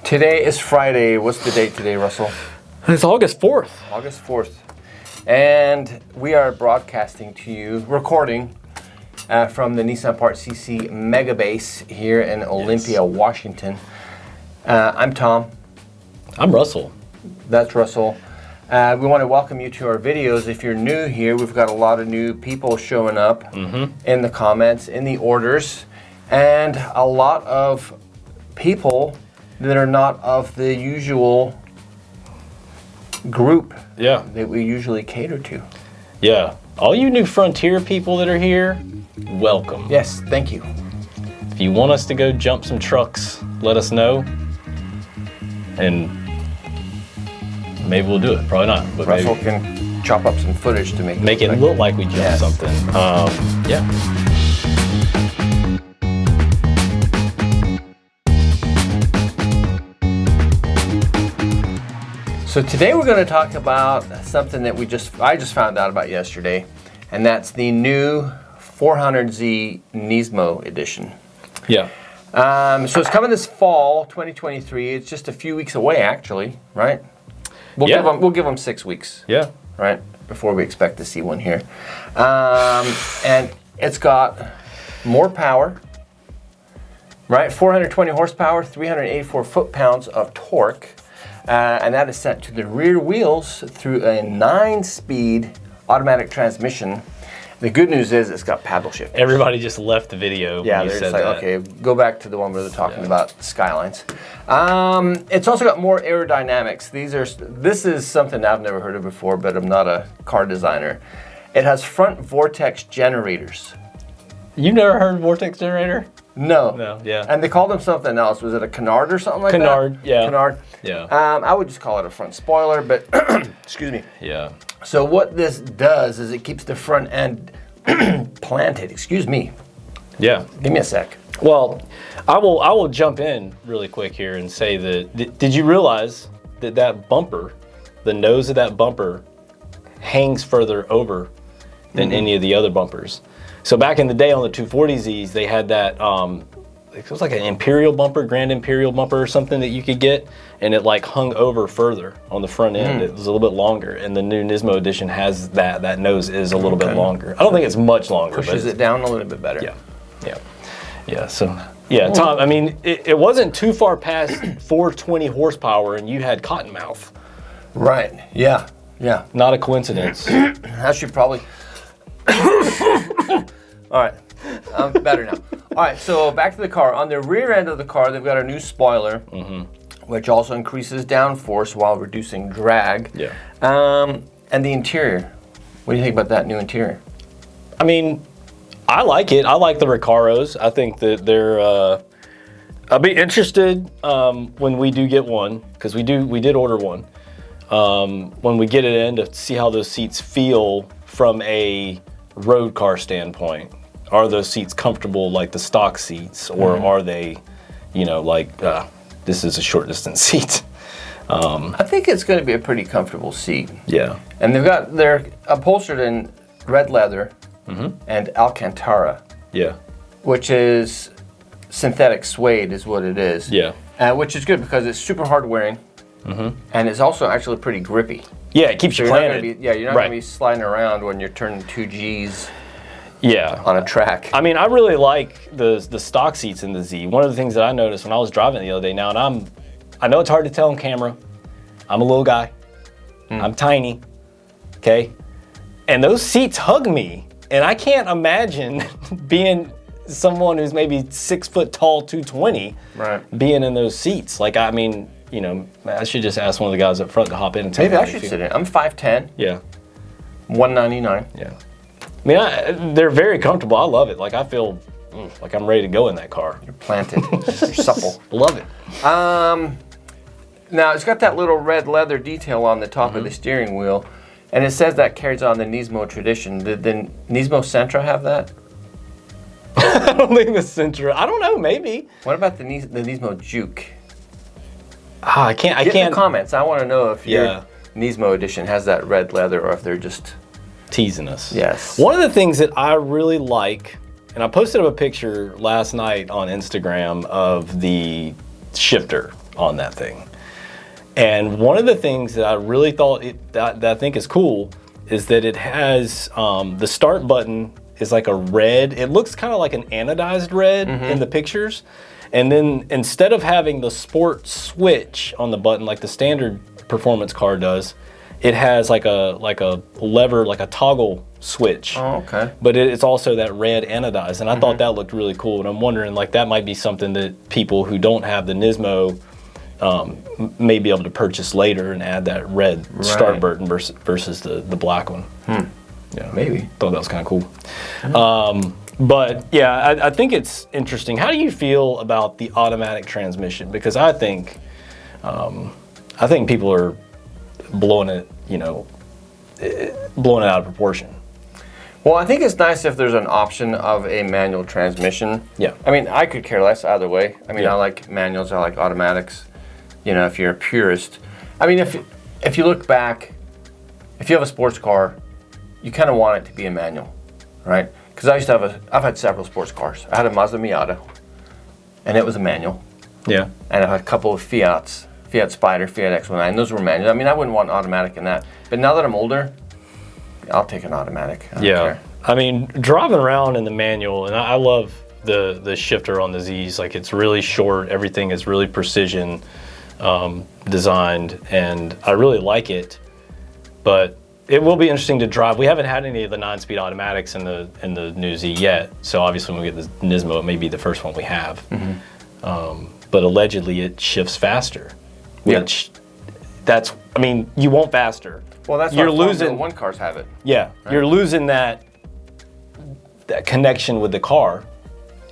Today is Friday. What's the date today, Russell? It's August 4th. August 4th. And we are broadcasting to you, recording from the Nissan Parts CC Mega Base here in Olympia, Washington. I'm Tom. I'm Russell. That's Russell. We want to welcome you to our videos. If you're new here, we've got a lot of new people showing up in the comments, in the orders, and a lot of people that are not of the usual group that we usually cater to. Yeah. All you new Frontier people that are here, welcome. Yes, thank you. If you want us to go jump some trucks, let us know. And maybe we'll do it. Probably not. But Russell can chop up some footage to make it look like we jumped something. Yeah. So today we're going to talk about something that I just found out about yesterday, and that's the new 400Z Nismo edition. Yeah. So it's coming this fall, 2023. It's just a few weeks away, actually, right? We'll give them 6 weeks. Yeah. Right before we expect to see one here, and it's got more power. Right, 420 horsepower, 384 foot-pounds of torque. And that is set to the rear wheels through a 9-speed automatic transmission. The good news is it's got paddle shift. Everybody just left the video. Yeah, when you they're said just like, okay, go back to the one where they're talking about Skylines. It's also got more aerodynamics. This is something I've never heard of before, but I'm not a car designer. It has front vortex generators. You never heard of vortex generator? No. Yeah. And they called them something else. Was it a canard or something like that? Canard, yeah. Canard. Yeah. I would just call it a front spoiler, but excuse me. Yeah. So what this does is it keeps the front end planted. Excuse me. Yeah. Give me a sec. Well, I will jump in really quick here and say that did you realize that bumper, the nose of that bumper, hangs further over than any of the other bumpers? So back in the day on the 240Zs, they had that, it was like an Imperial bumper, Grand Imperial bumper or something that you could get, and it like hung over further on the front end. It was a little bit longer, and the new Nismo edition has that nose is a little bit longer. I don't think it's much longer. Pushes it down a little bit better. Yeah. So, yeah, Tom, I mean, it wasn't too far past 420 horsepower, and you had Cottonmouth. Right, yeah. Not a coincidence. I should probably... All right, I'm better now. All right, so back to the car. On the rear end of the car, they've got a new spoiler, which also increases downforce while reducing drag. Yeah. And the interior. What do you think about that new interior? I mean, I like it. I like the Recaros. I think that they're. I'll be interested when we do get one, because we did order one. When we get it in, to see how those seats feel from a road car standpoint. Are those seats comfortable like the stock seats, or are they, like this is a short distance seat? I think it's going to be a pretty comfortable seat. Yeah. And they're upholstered in red leather and Alcantara. Yeah. Which is synthetic suede is what it is. Yeah. Which is good because it's super hard wearing. And it's also actually pretty grippy. Yeah, it keeps you planted. You're not going to be sliding around when you're turning 2 Gs on a track. I mean, I really like the stock seats in the Z. One of the things that I noticed when I was driving the other day now, and I know it's hard to tell on camera. I'm a little guy. I'm tiny. Okay? And those seats hug me. And I can't imagine being someone who's maybe 6 foot tall, 220, being in those seats. Like, I mean, I should just ask one of the guys up front to hop in and take Maybe I should sit in. I'm 5'10". Yeah. 199. Yeah. I mean, they're very comfortable. I love it. Like, I feel like I'm ready to go in that car. You're planted. You're supple. Love it. Now, it's got that little red leather detail on the top of the steering wheel, and it says that carries on the Nismo tradition. Did the Nismo Sentra have that? I don't think the Sentra. I don't know. Maybe. What about the Nismo Juke? I can't. Get in the comments. I want to know if your Nismo edition has that red leather or if they're just teasing us. Yes. One of the things that I really like, and I posted up a picture last night on Instagram of the shifter, on that thing. And one of the things that I really thought that I think is cool is that it has the start button is like a red. It looks kind of like an anodized red in the pictures. And then instead of having the sport switch on the button like the standard performance car does, it has like a lever, like a toggle switch. Oh, okay. But it's also that red anodized, and I thought that looked really cool. And I'm wondering, like, that might be something that people who don't have the Nismo may be able to purchase later and add that red start button versus the black one. Yeah, maybe. Thought that was kind of cool. But yeah, I think it's interesting. How do you feel about the automatic transmission? Because I think people are blowing it out of proportion. Well, I think it's nice if there's an option of a manual transmission. Yeah. I mean, I could care less either way. I mean, I like manuals, I like automatics. You know, if you're a purist. I mean, if you look back, if you have a sports car, you kind of want it to be a manual, right? Because I used to I've had several sports cars. I had a Mazda Miata, and it was a manual. Yeah. And I had a couple of Fiats, Fiat Spider, Fiat X19, those were manual. I mean, I wouldn't want automatic in that. But now that I'm older, I'll take an automatic. I don't care. I mean, driving around in the manual, and I love the shifter on the Zs. Like, it's really short. Everything is really precision designed, and I really like it. But it will be interesting to drive. We haven't had any of the 9-speed automatics in the new Z yet. So obviously when we get the Nismo, it may be the first one we have. But allegedly it shifts faster. Which I mean, you want faster. Well, that's you're why losing. Formula 1 cars have it. Yeah, right? You're losing that connection with the car.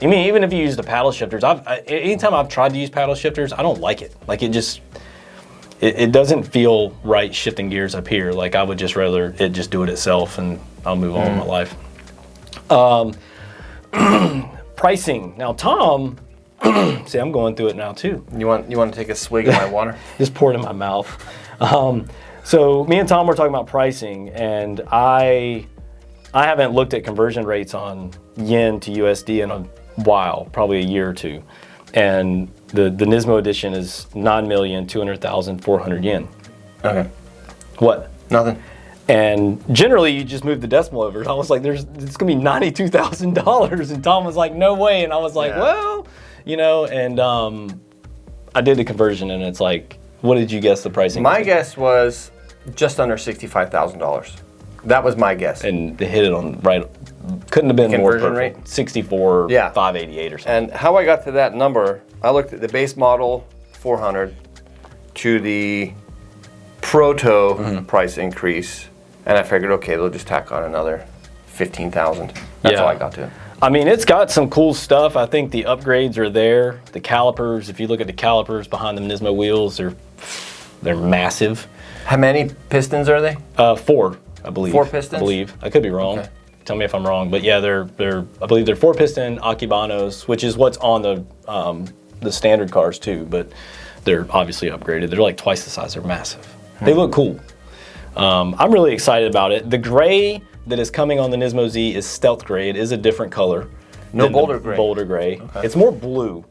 I mean, even if you use the paddle shifters, anytime I've tried to use paddle shifters, I don't like it. Like, it doesn't feel right shifting gears up here. Like, I would just rather it just do it itself, and I'll move on with my life. Pricing. Now, Tom, see, I'm going through it now too. You want to take a swig of my water? Just pour it in my mouth. So me and Tom were talking about pricing, and I haven't looked at conversion rates on yen to USD in a while, probably a year or two. And the Nismo edition is 9,200,400 yen. Okay. What? Nothing. And generally, you just move the decimal over. I was like, it's going to be $92,000. And Tom was like, no way. And I was like, well, and I did the conversion, and it's like, what did you guess the pricing was? My guess was just under $65,000. That was my guess. And they hit it on right. Couldn't have been conversion more perfect. rate? 64, 588 or something. And how I got to that number, I looked at the base model 400 to the proto price increase, and I figured, okay, they'll just tack on another 15,000. That's how I got to it. I mean, it's got some cool stuff. I think the upgrades are there. The calipers, if you look at the calipers behind the Nismo wheels, they're massive. How many pistons are they? 4, I believe. 4 pistons? I believe. I could be wrong. Okay. Tell me if I'm wrong. But yeah, I believe they're 4-piston Akibanos, which is what's on the standard cars too, but they're obviously upgraded. They're like twice the size. They're massive. They look cool. I'm really excited about it. The gray that is coming on the Nismo Z is stealth gray. It is a different color. No Boulder gray. Boulder gray. Okay. It's more blue.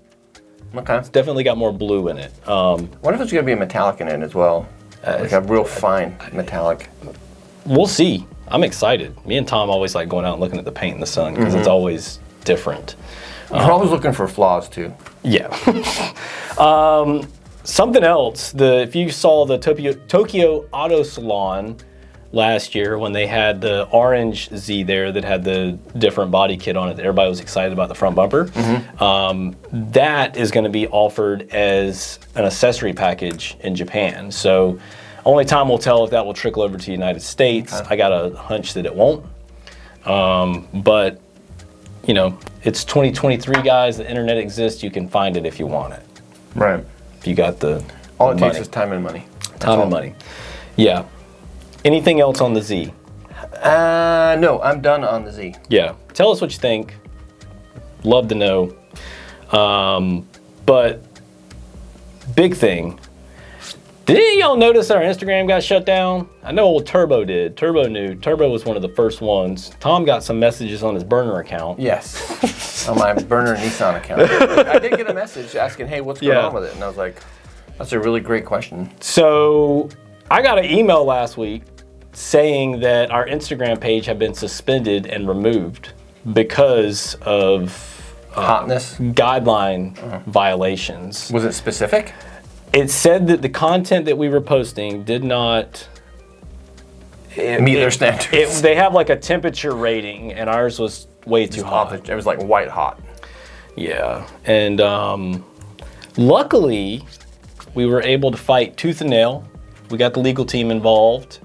Okay. It's definitely got more blue in it. What if it's going to be a metallic in it as well? Like a real fine metallic. We'll see. I'm excited. Me and Tom always like going out and looking at the paint in the sun because it's always different. We're always looking for flaws too. Yeah. Something else. If you saw the Tokyo Auto Salon last year when they had the orange Z there that had the different body kit on it, everybody was excited about the front bumper. That is going to be offered as an accessory package in Japan. So only time will tell if that will trickle over to the United States. I got a hunch that it won't. But, it's 2023, guys. The internet exists. You can find it if you want it. Right. If you got the all it money. takes is time and money. Time and money. Yeah. Anything else on the Z? No, I'm done on the Z. Yeah. Tell us what you think. Love to know. But big thing. Did any of y'all notice our Instagram got shut down? I know old Turbo did. Turbo knew. Turbo was one of the first ones. Tom got some messages on his burner account. Yes. On my burner Nissan account. I did get a message asking, hey, what's going on with it? And I was like, That's a really great question. So I got an email last week saying that our Instagram page had been suspended and removed because of Hotness? guideline violations. Was it specific? It said that the content that we were posting did not Meet their standards. They have like a temperature rating, and ours was way too hot. It was like white hot. Yeah, and luckily we were able to fight tooth and nail. We got the legal team involved,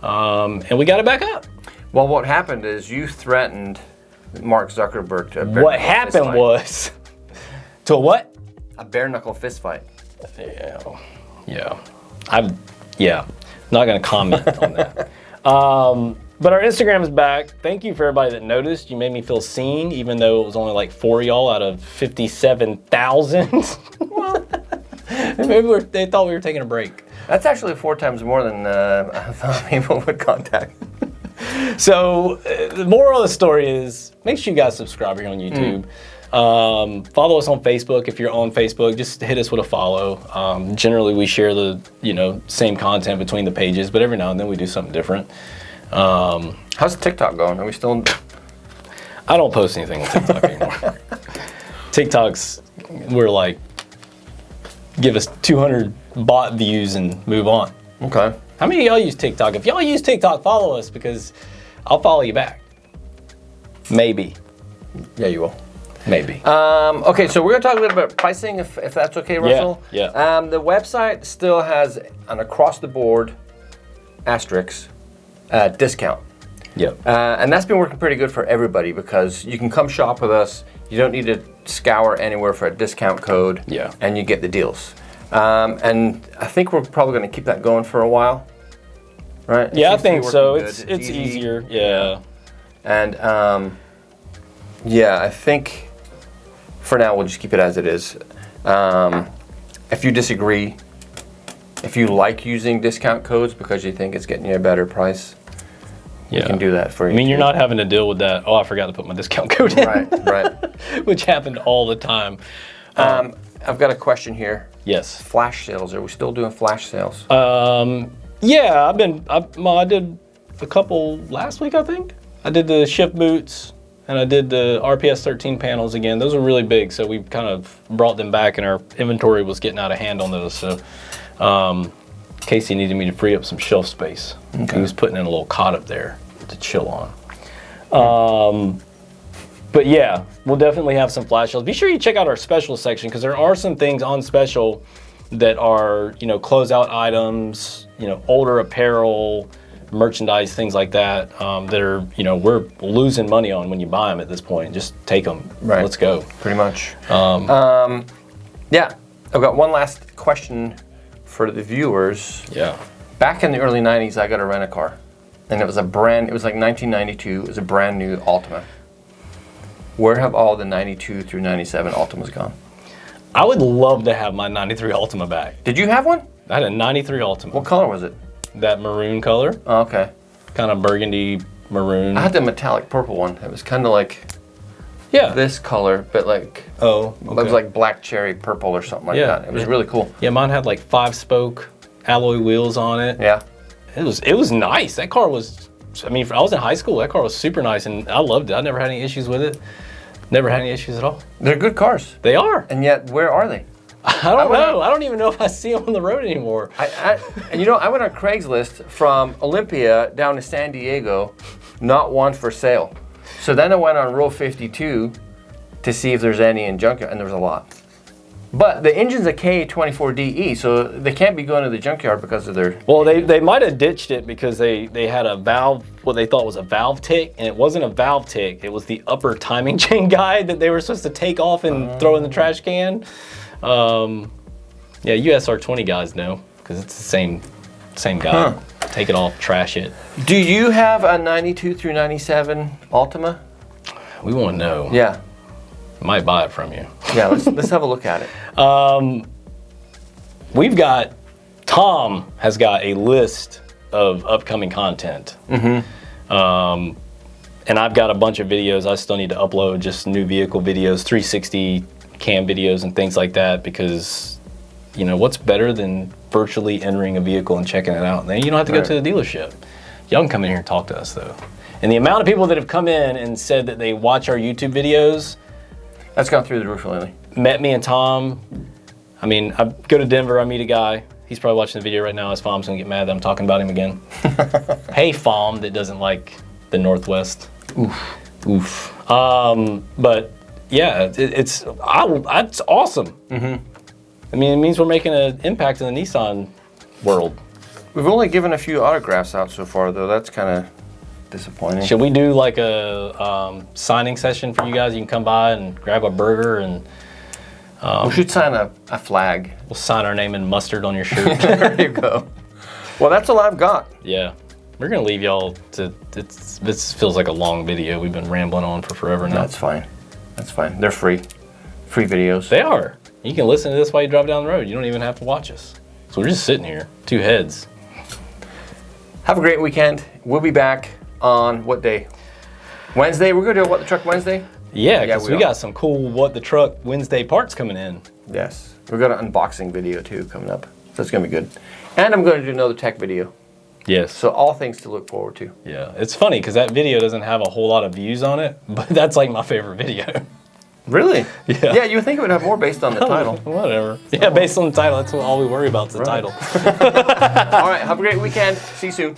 and we got it back up. Well, what happened is you threatened Mark Zuckerberg to a What happened was to a what? A bare knuckle fist fight. Yeah. I'm not gonna comment on that. But our Instagram is back. Thank you for everybody that noticed. You made me feel seen, even though it was only like 4 of y'all out of 57,000. Well, maybe they thought we were taking a break. That's actually 4 times more than I thought people would contact. So the moral of the story is, make sure you guys subscribe here on YouTube. Follow us on Facebook. If you're on Facebook, just hit us with a follow. Generally, we share the same content between the pages, but every now and then we do something different. How's TikTok going? Are we still? I don't post anything on TikTok anymore. TikTok's, we're like, give us 200 bot views and move on. Okay. How many of y'all use TikTok? If y'all use TikTok, follow us because I'll follow you back. Maybe. Yeah, you will. Maybe. Okay, so we're going to talk a little bit about pricing, if that's okay, Russell. Yeah. The website still has an across-the-board asterisk discount. Yep. And that's been working pretty good for everybody because you can come shop with us. You don't need to scour anywhere for a discount code. Yeah. And you get the deals. And I think we're probably going to keep that going for a while. Right? Yeah, I think so. Good. It's easier. Yeah. And I think for now we'll just keep it as it is. If you disagree, if you like using discount codes because you think it's getting you a better price, you can do that for you. I mean, you're not having to deal with that. Oh, I forgot to put my discount code in. Right. Which happened all the time. I've got a question here. Yes. Flash sales. Are we still doing flash sales? Yeah, I did a couple last week, I think. I did the shift boots and I did the RPS 13 panels again. Those were really big, so we kind of brought them back and our inventory was getting out of hand on those. So Casey needed me to free up some shelf space. Okay. He was putting in a little cot up there to chill on. But yeah, we'll definitely have some flash sales. Be sure you check out our special section because there are some things on special that are, closeout items, older apparel, merchandise, things like that, that are, we're losing money on when you buy them at this point. Just take them. Right. Let's go. Pretty much. Yeah. I've got one last question for the viewers. Yeah. Back in the early 90s, I got to rent a car. And it was like 1992. It was a brand new Altima. Where have all the 92 through 97 Altimas gone? I would love to have my 93 Altima back. Did you have one? I had a 93 Altima. What color was it? That maroon color. Oh, okay. Kind of burgundy maroon. I had the metallic purple one. It was kind of like this color, but like it was like black cherry purple or something like that. It was really cool. Yeah, mine had like 5-spoke alloy wheels on it. Yeah. It was nice. That car was, I was in high school. That car was super nice and I loved it. I never had any issues with it. Never had any issues at all. They're good cars. They are. And yet, where are they? I don't know. I don't even know if I see them on the road anymore. I went on Craigslist from Olympia down to San Diego, not one for sale. So then I went on Row 52 to see if there's any in junkyard, and there was a lot. But the engine's a K24DE, so they can't be going to the junkyard because of their... Well, they might have ditched it because they had a valve, what they thought was a valve tick, and it wasn't a valve tick. It was the upper timing chain guide that they were supposed to take off and throw in the trash can. You SR20 guys know because it's the same guy. Take it off, trash it. Do you have a 92 through 97 Altima? We want to know. Yeah. Might buy it from you. Yeah, let's have a look at it. Tom has got a list of upcoming content. And I've got a bunch of videos I still need to upload, just new vehicle videos, 360 cam videos and things like that, because you know, what's better than virtually entering a vehicle and checking it out? And then you don't have to go to the dealership. Y'all can come in here and talk to us, though. And the amount of people that have come in and said that they watch our YouTube videos. That's gone through the roof lately. Met me and Tom. I mean, I go to Denver, I meet a guy. He's probably watching the video right now. His mom's gonna get mad that I'm talking about him again. Hey, Fom, that doesn't like the Northwest. Oof. Oof. But yeah, it's awesome. Mm-hmm. I mean, it means we're making an impact in the Nissan world. We've only given a few autographs out so far, though. That's kind of disappointing. Should we do like a signing session for you guys? You can come by and grab a burger and... we should sign a flag. We'll sign our name in mustard on your shirt. There you go. Well, that's all I've got. Yeah. We're going to leave y'all to... This feels like a long video. We've been rambling on for forever now. That's fine. That's fine. They're free. Free videos. They are. You can listen to this while you drive down the road. You don't even have to watch us. So we're just sitting here, two heads. Have a great weekend. We'll be back on what day? Wednesday? We're going to do What the Truck Wednesday? Yeah, because we got some cool What the Truck Wednesday parts coming in. Yes. We've got an unboxing video too coming up. So it's going to be good. And I'm going to do another tech video. Yes. So all things to look forward to. Yeah. It's funny because that video doesn't have a whole lot of views on it, but that's like my favorite video. Really? Yeah. Yeah, you would think it would have more based on the title. Whatever. Yeah, based on the title. That's all we worry about is the title. All right. Have a great weekend. See you soon.